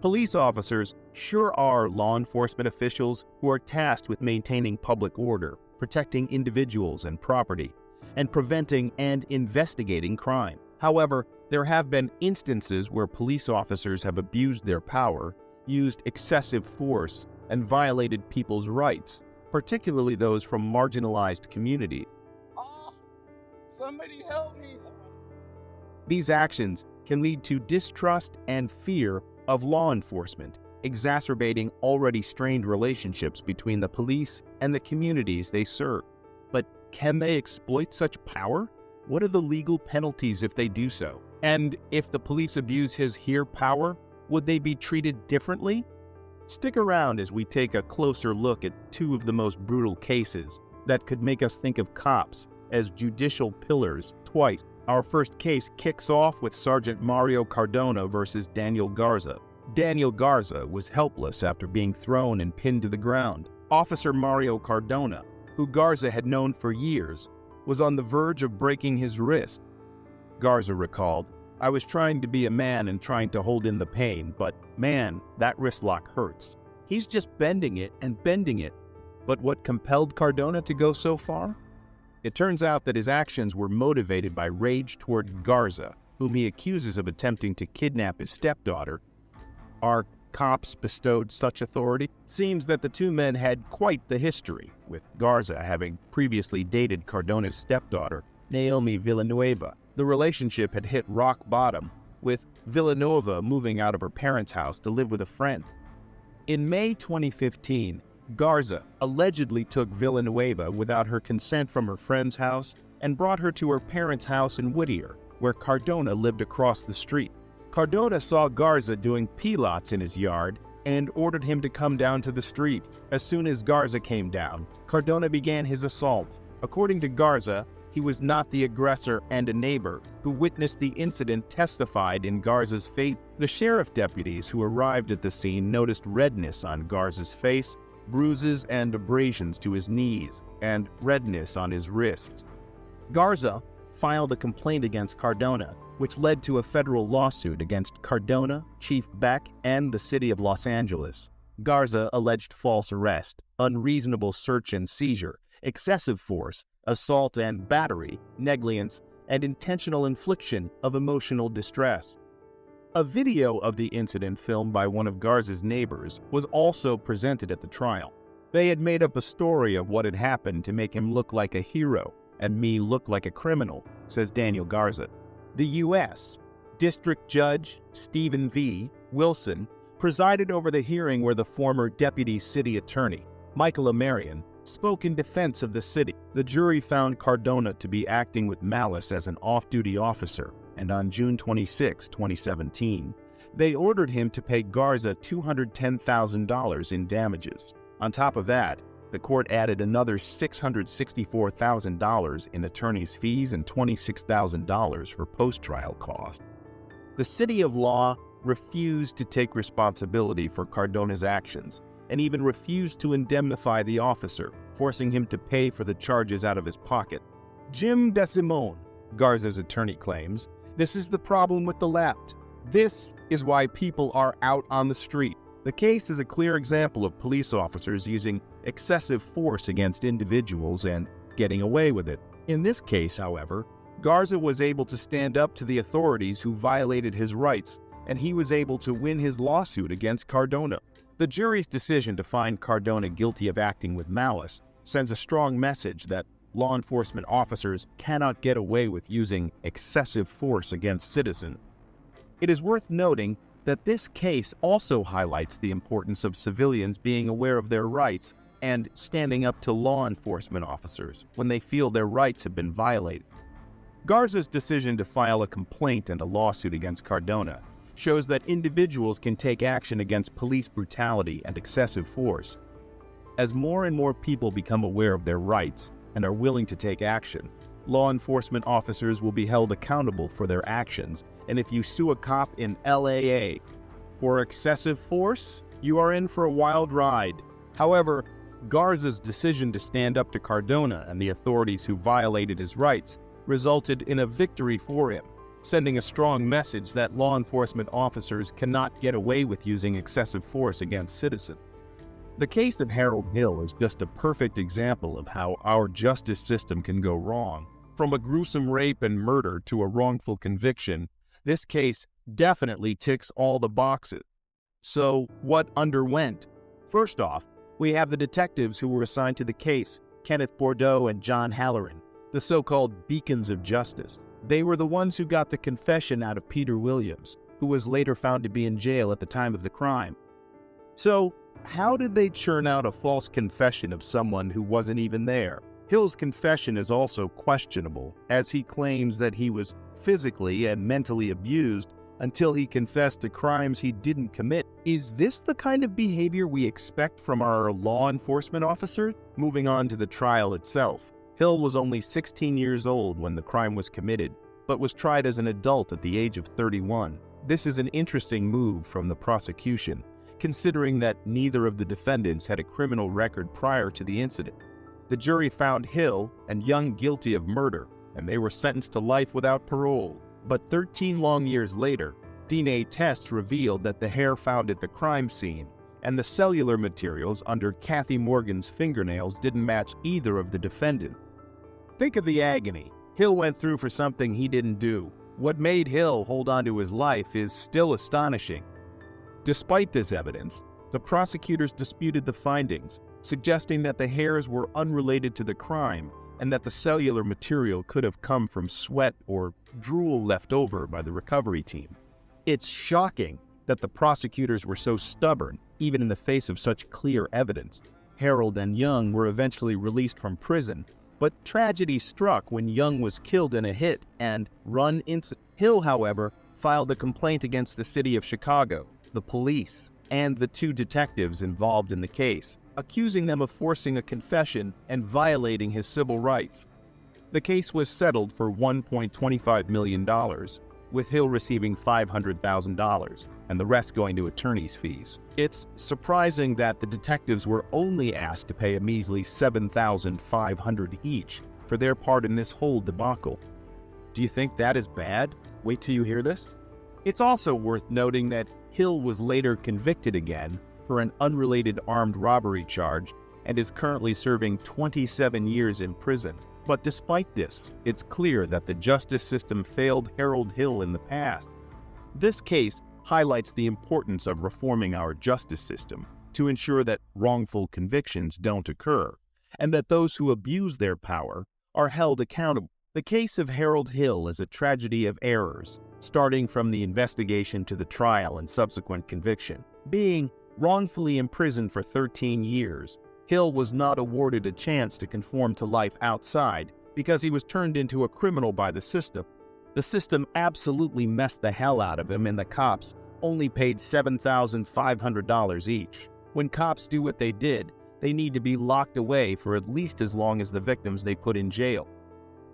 Police officers sure are law enforcement officials who are tasked with maintaining public order, protecting individuals and property, and preventing and investigating crime. However, there have been instances where police officers have abused their power, used excessive force, and violated people's rights, particularly those from marginalized communities. Oh, somebody help me! These actions can lead to distrust and fear of law enforcement, exacerbating already strained relationships between the police and the communities they serve. But can they exploit such power? What are the legal penalties if they do so? And if the police abuse his here power, would they be treated differently? Stick around as we take a closer look at two of the most brutal cases that could make us think of cops as judicial pillars twice. Our first case kicks off with Sergeant Mario Cardona versus Daniel Garza. Daniel Garza was helpless after being thrown and pinned to the ground. Officer Mario Cardona, who Garza had known for years, was on the verge of breaking his wrist. Garza recalled, "I was trying to be a man and trying to hold in the pain, but man, that wrist lock hurts. He's just bending it and bending it." But what compelled Cardona to go so far? It turns out that his actions were motivated by rage toward Garza, whom he accuses of attempting to kidnap his stepdaughter. Are cops bestowed such authority? Seems that the two men had quite the history, with Garza having previously dated Cardona's stepdaughter, Naomi Villanueva. The relationship had hit rock bottom, with Villanueva moving out of her parents' house to live with a friend. In May 2015, Garza allegedly took Villanueva without her consent from her friend's house and brought her to her parents' house in Whittier, where Cardona lived across the street. Cardona saw Garza doing pilates in his yard and ordered him to come down to the street. As soon as Garza came down, Cardona began his assault. According to Garza, he was not the aggressor, and a neighbor who witnessed the incident testified in Garza's favor. The sheriff deputies who arrived at the scene noticed redness on Garza's face, bruises and abrasions to his knees, and redness on his wrists. Garza filed a complaint against Cardona, which led to a federal lawsuit against Cardona, Chief Beck, and the city of Los Angeles. Garza alleged false arrest, unreasonable search and seizure, excessive force, assault and battery, negligence, and intentional infliction of emotional distress. A video of the incident filmed by one of Garza's neighbors was also presented at the trial. They had made up a story of what had happened to make him look like a hero and me look like a criminal, says Daniel Garza. The U.S. District Judge Stephen V. Wilson presided over the hearing where the former deputy city attorney, Michael Amarian, spoke in defense of the city. The jury found Cardona to be acting with malice as an off-duty officer, and on June 26, 2017, they ordered him to pay Garza $210,000 in damages. On top of that, the court added another $664,000 in attorney's fees and $26,000 for post-trial costs. The City of Law refused to take responsibility for Cardona's actions and even refused to indemnify the officer, forcing him to pay for the charges out of his pocket. Jim DeSimone, Garza's attorney, claims, "This is the problem with the left. This is why people are out on the street." The case is a clear example of police officers using excessive force against individuals and getting away with it. In this case, however, Garza was able to stand up to the authorities who violated his rights, and he was able to win his lawsuit against Cardona. The jury's decision to find Cardona guilty of acting with malice sends a strong message that law enforcement officers cannot get away with using excessive force against citizens. It is worth noting that this case also highlights the importance of civilians being aware of their rights and standing up to law enforcement officers when they feel their rights have been violated. Garza's decision to file a complaint and a lawsuit against Cardona shows that individuals can take action against police brutality and excessive force. As more and more people become aware of their rights and are willing to take action, law enforcement officers will be held accountable for their actions, and if you sue a cop in LAA for excessive force, you are in for a wild ride. However, Garza's decision to stand up to Cardona and the authorities who violated his rights resulted in a victory for him. sending a strong message that law enforcement officers cannot get away with using excessive force against citizens. The case of Harold Hill is just a perfect example of how our justice system can go wrong. From a gruesome rape and murder to a wrongful conviction, this case definitely ticks all the boxes. So, what underwent? First off, we have the detectives who were assigned to the case, Kenneth Bordeaux and John Halloran, the so-called beacons of justice. They were the ones who got the confession out of Peter Williams, who was later found to be in jail at the time of the crime. So, how did they churn out a false confession of someone who wasn't even there? Hill's confession is also questionable, as he claims that he was physically and mentally abused until he confessed to crimes he didn't commit. Is this the kind of behavior we expect from our law enforcement officers? Moving on to the trial itself. Hill was only 16 years old when the crime was committed, but was tried as an adult at the age of 31. This is an interesting move from the prosecution, considering that neither of the defendants had a criminal record prior to the incident. The jury found Hill and Young guilty of murder, and they were sentenced to life without parole. But 13 long years later, DNA tests revealed that the hair found at the crime scene and the cellular materials under Kathy Morgan's fingernails didn't match either of the defendants. Think of the agony Hill went through for something he didn't do. What made Hill hold on to his life is still astonishing. Despite this evidence, the prosecutors disputed the findings, suggesting that the hairs were unrelated to the crime and that the cellular material could have come from sweat or drool left over by the recovery team. It's shocking that the prosecutors were so stubborn, even in the face of such clear evidence. Harold and Young were eventually released from prison, but tragedy struck when Young was killed in a hit and run incident. Hill, however, filed a complaint against the city of Chicago, the police, and the two detectives involved in the case, accusing them of forcing a confession and violating his civil rights. The case was settled for $1.25 million, with Hill receiving $500,000 and the rest going to attorney's fees. It's surprising that the detectives were only asked to pay a measly $7,500 each for their part in this whole debacle. Do you think that is bad? Wait till you hear this. It's also worth noting that Hill was later convicted again for an unrelated armed robbery charge and is currently serving 27 years in prison. But despite this, it's clear that the justice system failed Harold Hill in the past. This case highlights the importance of reforming our justice system to ensure that wrongful convictions don't occur, and that those who abuse their power are held accountable. The case of Harold Hill is a tragedy of errors, starting from the investigation to the trial and subsequent conviction. Being wrongfully imprisoned for 13 years, Hill was not awarded a chance to conform to life outside because he was turned into a criminal by the system. The system absolutely messed the hell out of him, and the cops only paid $7,500 each. When cops do what they did, they need to be locked away for at least as long as the victims they put in jail.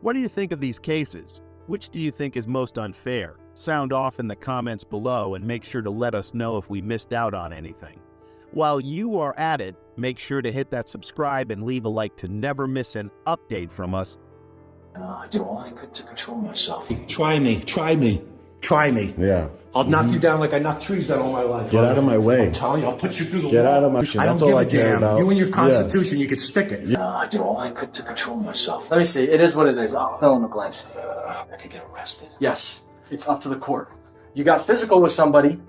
What do you think of these cases? Which do you think is most unfair? Sound off in the comments below and make sure to let us know if we missed out on anything. While you are at it, make sure to hit that subscribe and leave a like to never miss an update from us. I did all I could to control myself. Try me. Yeah. I'll knock you down like I knocked trees down all my life. Get out of my way. I'm telling you, I'll put you through the Get wall. out of my... I don't give a damn. You and your constitution, you can stick it. I did all I could to control myself. Let me see. It is what it is. I'll fill in the blanks. I could get arrested. Yes, it's up to the court. You got physical with somebody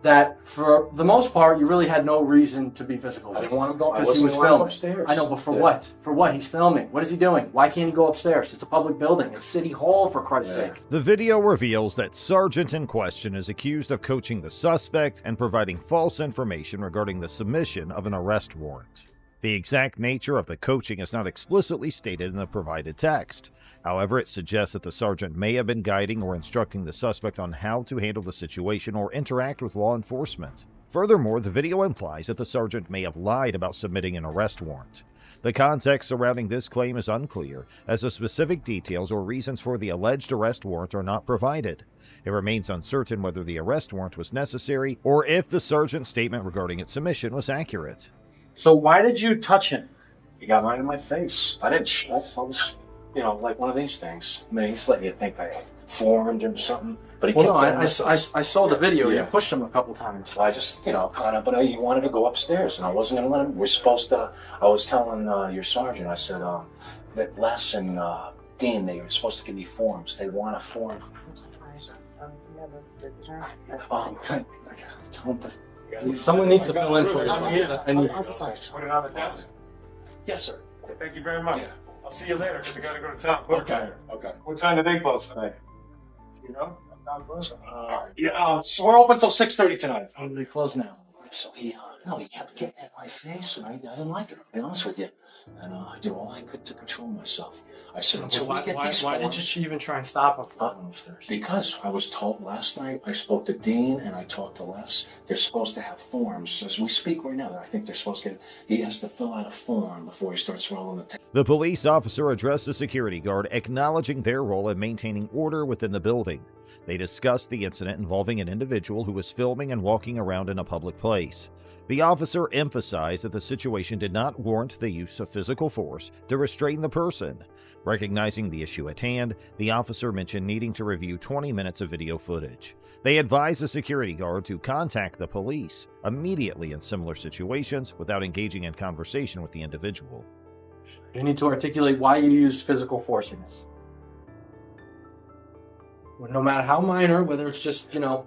that, for the most part, you really had no reason to be physical with. I didn't want him going. Because he was filming upstairs. I know, but for what? For what? He's filming. What is he doing? Why can't he go upstairs? It's a public building. It's City Hall, for Christ's sake. The video reveals that Sergeant in question is accused of coaching the suspect and providing false information regarding the submission of an arrest warrant. The exact nature of the coaching is not explicitly stated in the provided text. However, it suggests that the sergeant may have been guiding or instructing the suspect on how to handle the situation or interact with law enforcement. Furthermore, the video implies that the sergeant may have lied about submitting an arrest warrant. The context surrounding this claim is unclear, as the specific details or reasons for the alleged arrest warrant are not provided. It remains uncertain whether the arrest warrant was necessary or if the sergeant's statement regarding its submission was accurate. So why did you touch him? He got right in my face. I didn't check. I was, like one of these things. Man, he's letting you think that formed or something. But he Well, kept no, getting I saw the video. Yeah. You pushed him a couple times. So I just, kind of, but he wanted to go upstairs, and I wasn't going to let him. We're supposed to, I was telling your sergeant, I said, that Les and Dean, they were supposed to give me forms. They want a form. Someone needs to fill in for you. I need. Put it on the desk. Yes, sir. Okay, thank you very much. Yeah. I'll see you later, because I gotta go to town. Okay. What time do they close tonight? You know? So we're open till 6:30 tonight. We close now. So he kept getting in my face, and I didn't like it, I'll be honest with you. And I did all I could to control myself. I said, until we get these Why did forms. you even try and stop him from going upstairs? Because I was told last night, I spoke to Dean and I talked to Les. They're supposed to have forms. As we speak right now, I think they're supposed to get, he has to fill out a form before he starts rolling the tape. The police officer addressed the security guard, acknowledging their role in maintaining order within the building. They discussed the incident involving an individual who was filming and walking around in a public place. The officer emphasized that the situation did not warrant the use of physical force to restrain the person. Recognizing the issue at hand, the officer mentioned needing to review 20 minutes of video footage. They advised the security guard to contact the police immediately in similar situations without engaging in conversation with the individual. You need to articulate why you used physical force in this. No matter how minor, whether it's just, a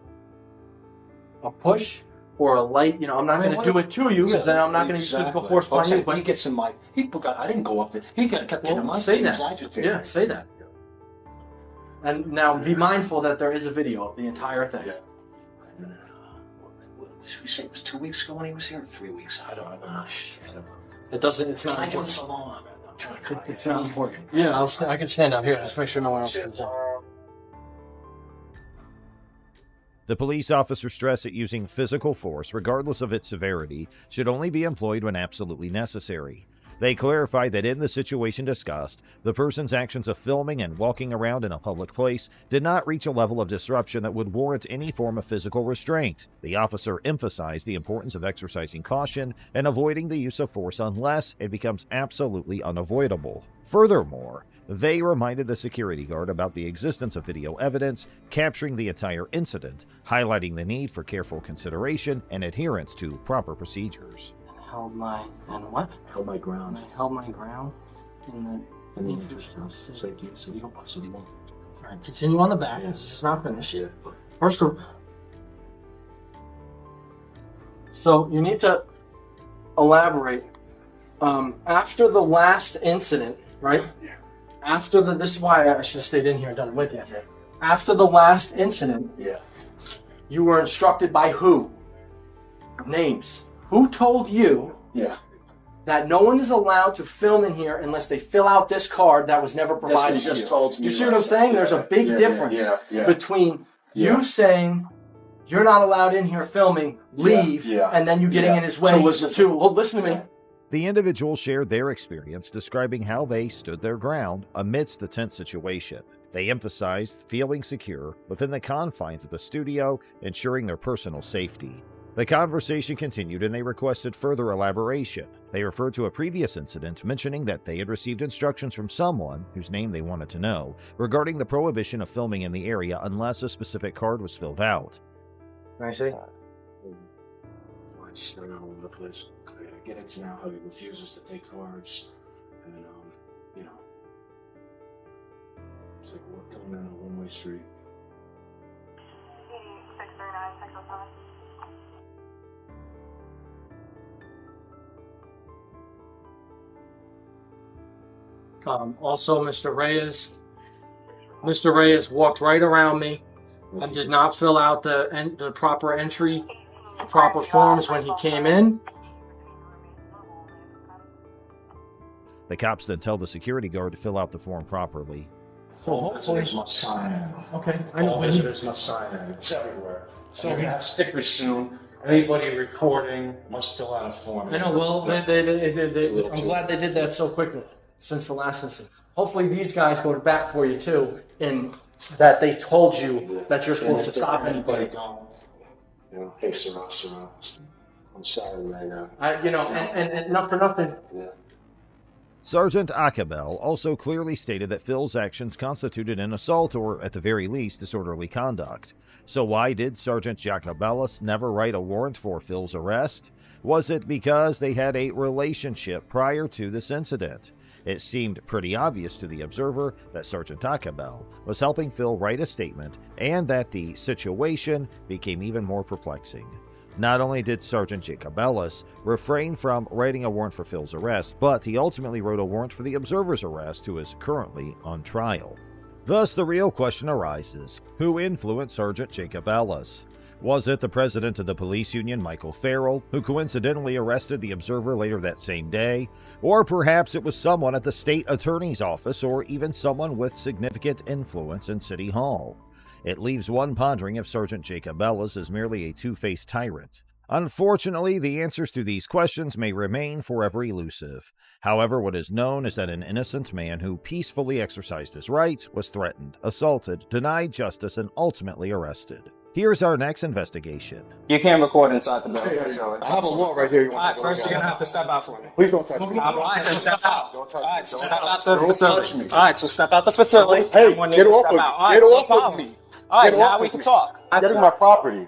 push or a light, I'm not going to do it to you, because then I'm not going to use physical force on you. He gets in my, I didn't go up there. He kept getting in my say face. that. Agitated. Yeah, say that. And now be mindful that there is a video of the entire thing. Yeah. Should we say it was 2 weeks ago when he was here, or 3 weeks? I don't know. It doesn't, it's not Can I do it important. so long? I'm trying to cry. It's not important. Yeah, I can stand out here. Just make sure no one else comes in. The police officer stressed that using physical force, regardless of its severity, should only be employed when absolutely necessary. They clarified that in the situation discussed, the person's actions of filming and walking around in a public place did not reach a level of disruption that would warrant any form of physical restraint. The officer emphasized the importance of exercising caution and avoiding the use of force unless it becomes absolutely unavoidable. Furthermore, they reminded the security guard about the existence of video evidence capturing the entire incident, highlighting the need for careful consideration and adherence to proper procedures. Held my ground. I held my ground in the interest of safety and city. Alright, continue on the back. Yes. This is not finished. Yeah. First of all, so you need to elaborate. After the last incident, right? Yeah. After this is why I should have stayed in here and done it with you. Yeah. After the last incident, Yeah. you were instructed by who? Names. Who told you Yeah. that no one is allowed to film in here unless they fill out this card that was never provided to you? Do you see what I'm saying? There's a big difference between you saying you're not allowed in here filming, leave, and then you getting in his way listen to me. The individuals shared their experience, describing how they stood their ground amidst the tense situation. They emphasized feeling secure within the confines of the studio, ensuring their personal safety. The conversation continued and they requested further elaboration. They referred to a previous incident, mentioning that they had received instructions from someone, whose name they wanted to know, regarding the prohibition of filming in the area unless a specific card was filled out. Can I see? It's all over the place. I get into now how he refuses to take cards, and it's like we're going down a one-way street. 639, 607. Also, Mr. Reyes walked right around me and did not fill out the proper entry, proper forms when he came in. The cops then tell the security guard to fill out the form properly. So hopefully, There's my sign. okay, I know. All visitors must sign it. It's everywhere. So we're gonna have stickers soon. Anybody recording must fill out a form. I know. Well, I'm glad they did that so quickly since the last incident. Hopefully, these guys go to bat for you too, in that they told you that you're supposed to stop anybody. Hey, Sarah. I'm sorry right now. And not for nothing. Yeah. Sergeant Achabel also clearly stated that Phil's actions constituted an assault or, at the very least, disorderly conduct. So why did Sergeant Jacobellis never write a warrant for Phil's arrest? Was it because they had a relationship prior to this incident? It seemed pretty obvious to the observer that Sergeant Achabel was helping Phil write a statement and that the situation became even more perplexing. Not only did Sergeant Jacobellis refrain from writing a warrant for Phil's arrest, but he ultimately wrote a warrant for the observer's arrest, who is currently on trial. Thus, the real question arises: who influenced Sergeant Jacobellis? Was it the president of the police union, Michael Farrell, who coincidentally arrested the observer later that same day? Or perhaps it was someone at the state attorney's office, or even someone with significant influence in City Hall. It leaves one pondering if Sergeant Jacobellis is merely a two-faced tyrant. Unfortunately, the answers to these questions may remain forever elusive. However, what is known is that an innocent man who peacefully exercised his rights was threatened, assaulted, denied justice, and ultimately arrested. Here's our next investigation. You can't record inside the building. I have a law right here. You want Alright, first you're gonna have to step out for me. Please don't touch me. Alright, then step out. Don't touch Alright, me. so Don't step out touch the me. facility. Don't touch me. Alright, so step out the facility. Hey, I'm gonna get need you to off step of out. me. Alright, Get no off problem. of me. Alright, Get now off we of can me. talk. I'm getting my property.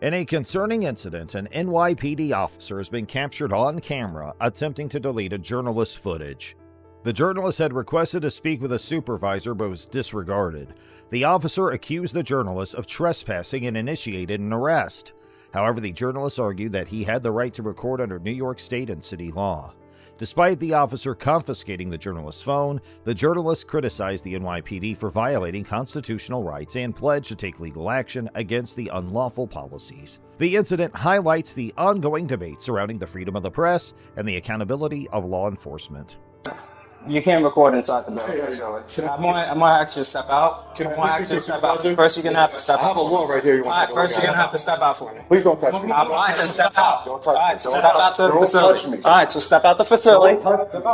In a concerning incident, an NYPD officer has been captured on camera attempting to delete a journalist's footage. The journalist had requested to speak with a supervisor but was disregarded. The officer accused the journalist of trespassing and initiated an arrest. However, the journalist argued that he had the right to record under New York State and city law. Despite the officer confiscating the journalist's phone, the journalist criticized the NYPD for violating constitutional rights and pledged to take legal action against the unlawful policies. The incident highlights the ongoing debate surrounding the freedom of the press and the accountability of law enforcement. You can't record inside the building. I'm gonna ask you to step out. Can I I'm gonna ask you to please step speak out. to the First, you're gonna have to step I have out. a law right here. You want Alright, to first you're gonna have to step out for me. Please don't touch me. Alright, then step out. Don't touch me. Alright, so Don't step out the touch facility. me. Alright, so step out the facility.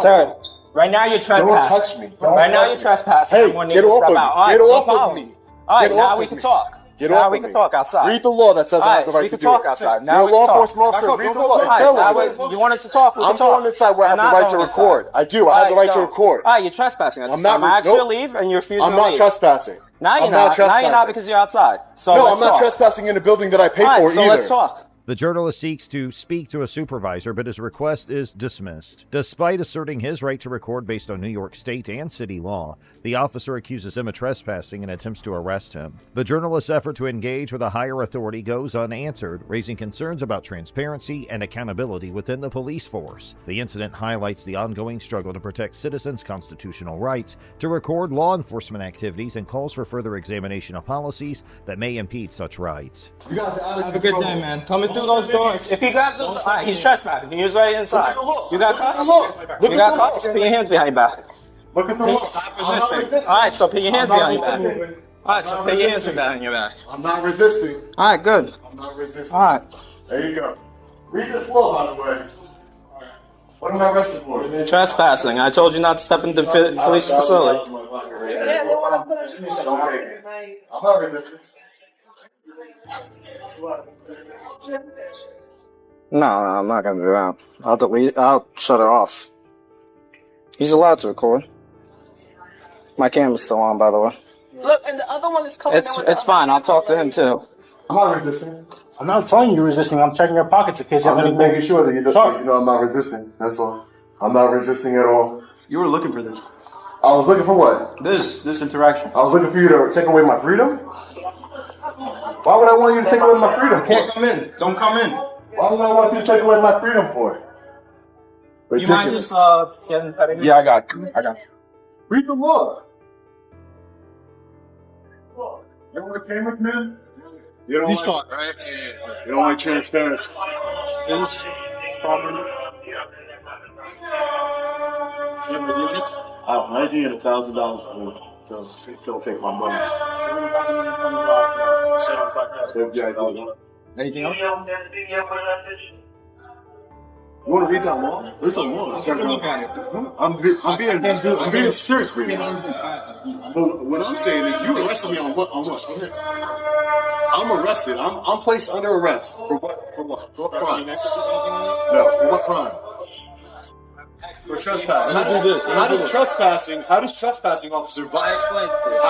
Sir, right now you're trespassing. touch me. Don't Right now touch you're me. trespassing. Hey, I'm gonna need get you to off step of out. me. Alright, Get no off of problem. me. Alright, Get now off we of can me. talk. Get Now off we of can me. talk outside. Read the law that says I have the right we to can do talk it. outside. Now You're we a law can talk. enforcement officer. Read the law. It's Alright, felony. now you wanted to talk. We I'm can talk. going inside where I have the You're right not to going record. inside. I do. I have the right to record. Alright, you're trespassing at this I'm not time. I asked you to nope. leave and you're refusing I'm to not leave. trespassing. Now you're I'm not. Now you're not trespassing. because you're outside. So No, let's I'm not talk. trespassing in a building that I pay Alright, for so either. let's talk. The journalist seeks to speak to a supervisor, but his request is dismissed. Despite asserting his right to record based on New York State and city law, the officer accuses him of trespassing and attempts to arrest him. The journalist's effort to engage with a higher authority goes unanswered, raising concerns about transparency and accountability within the police force. The incident highlights the ongoing struggle to protect citizens' constitutional rights to record law enforcement activities and calls for further examination of policies that may impede such rights. You guys are out of Have a good day, man. Coming through those doors. If he grabs those, alright, he's trespassing. He was right inside. You got cuffs? You got cuffs? Put your hands behind your back. Look at the law. Alright, so put your hands behind your back. Alright, so put your hands behind your back. I'm not resisting. Alright, good. I'm not resisting. Alright. There you go. Read this law, by the way. What am I arrested for? Trespassing. I told you not to step into the police facility. Don't take it. I'm not resisting. No, I'm not gonna do that. I'll delete. I'll shut it off. He's allowed to record. My camera's still on, by the way. Look, and the other one is coming in with It's fine. I'll talk to him too. I'm not resisting. I'm not telling you you're resisting. I'm checking your pockets in case you have I'm any. just making sure that you just Sure. you know I'm not resisting. That's all. I'm not resisting at all. You were looking for this. I was looking for what? This interaction. I was looking for you to take away my freedom? Why would I want you to take away my freedom Can't for? come in. Don't come in. Why would I want you to take away my freedom for? You mind Ridiculous. just getting? Yeah, I got you. Read the law. You want to with man? You don't like, right? you don't like transparency. This property. I have $1,900,000 for it, so please don't take my money. That's the idea. Anything else? You want to read that law? There's a law that says I'm being serious for you. But what I'm saying is, you arrested me on what? On what? Go ahead. I'm arrested. I'm placed under arrest for what? For what? For what crime? No. For what crime? For trespassing. Let me do this. How does trespassing, officer, I explained this.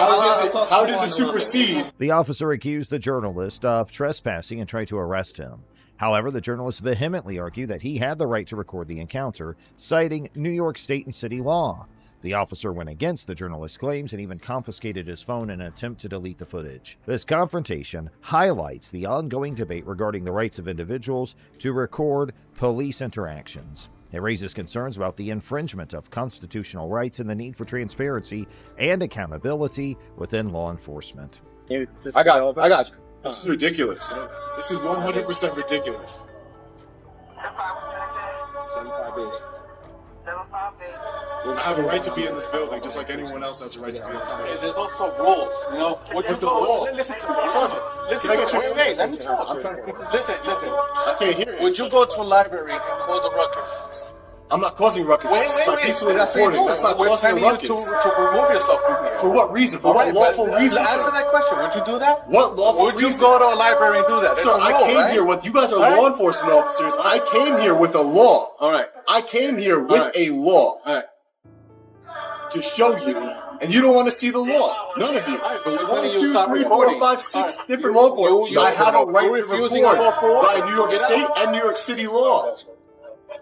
how does it supersede? The officer accused the journalist of trespassing and tried to arrest him. However, the journalist vehemently argued that he had the right to record the encounter, citing New York state and city law. The officer went against the journalist's claims and even confiscated his phone in an attempt to delete the footage. This confrontation highlights the ongoing debate regarding the rights of individuals to record police interactions. It raises concerns about the infringement of constitutional rights and the need for transparency and accountability within law enforcement. I got you. This is ridiculous. This is 100% ridiculous. 75 days. I have a right to be in this building, just like anyone else has a right to be in this building. There's also rules, you know. What you the law. Listen to me, Sergeant, Listen to me. Wait, let me talk. Listen. I can't hear it. Would you go to a library and cause a ruckus? I'm not causing ruckus. Wait. Peacefully That's what reporting. you're That's not doing. We're causing a telling you ruckus. to remove yourself from here. For what reason? For what lawful reason? Answer that question. Would you do that? What lawful Would reason? you go to a library and do that? Sir, I came here with, you guys are law enforcement officers. I came here with a law. All right. I came here with a law. All right. To show you, and you don't want to see the law. None of you. Right, but 1, 2, 3, 4, 5, 6 different law enforcement. I have a right to record by New York State and New York City law.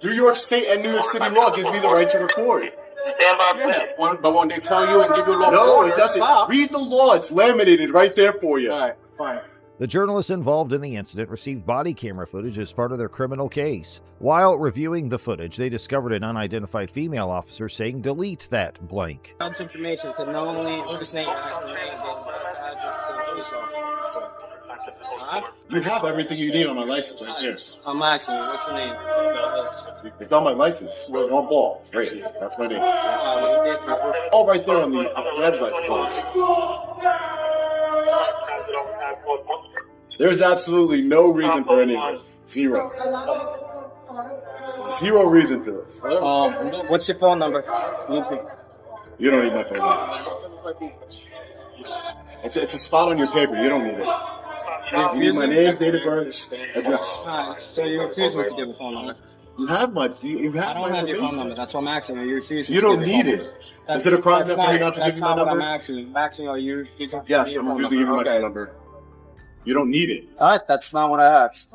New York State and New York City law gives me the right to record. But when they tell you and give you a law, no, it doesn't. Read the law. It's laminated right there for you. All right, fine. The journalists involved in the incident received body camera footage as part of their criminal case. While reviewing the footage, they discovered an unidentified female officer saying, "Delete that blank." Helps information to knowingly impersonate actual names and address to the police officer. You have everything you need on my license right there. I'm asking you, what's your name? It's on my license. We're on ball. Right. That's my name. All right there on the driver's license. There's absolutely no reason for any of this. Zero. Zero reason for this. What's your phone number? You don't need my phone number. It's a spot on your paper. You don't need it. You need my name, date of birth, address. Alright, so you're refusing to give a phone number. You have my. You have I don't have your phone number. That's what I'm asking. Are you refusing? You don't need it. Is it a crime for you not to give me my number? That's not what I'm asking. I'm asking, are you refusing? Yes, I'm refusing to give you my phone number. You don't need it. Alright, that's not what I asked.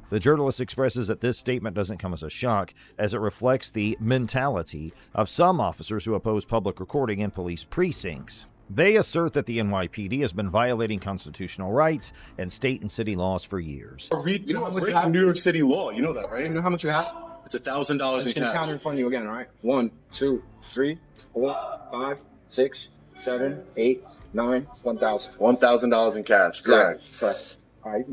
The journalist expresses that this statement doesn't come as a shock, as it reflects the mentality of some officers who oppose public recording in police precincts. They assert that the NYPD has been violating constitutional rights and state and city laws for years. You know, breaking New York City law. You know that, right? You know how much you have? It's $1,000 in cash. I'm just gonna count it in front of you again, alright? 1, 2, 3, 4, 5, 6, 7, 8, 9, 1,000. $1,000 in cash. Correct. Alright,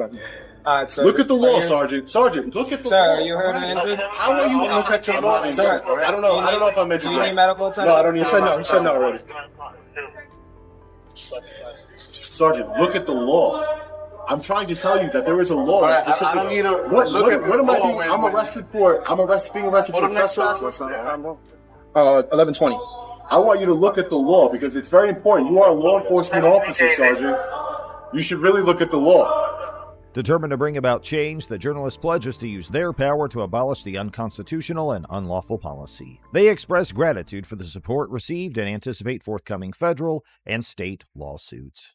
alright, sir. Look at the law, Sergeant. Sergeant, look at the law. Sir, are you hurt or injured? How are you? Look at your law, sir. I don't know. I don't know if I'm injured. Do you need medical attention? No, I don't need. He said no. He said no already. Sergeant, look at the law. I'm trying to tell you that there is a law. Right, I don't need a what look am I being? I'm arrested for. Being arrested for trespassing. 1120. I want you to look at the law because it's very important. You are a law enforcement officer, Sergeant. You should really look at the law. Determined to bring about change, the journalist pledges to use their power to abolish the unconstitutional and unlawful policy. They express gratitude for the support received and anticipate forthcoming federal and state lawsuits.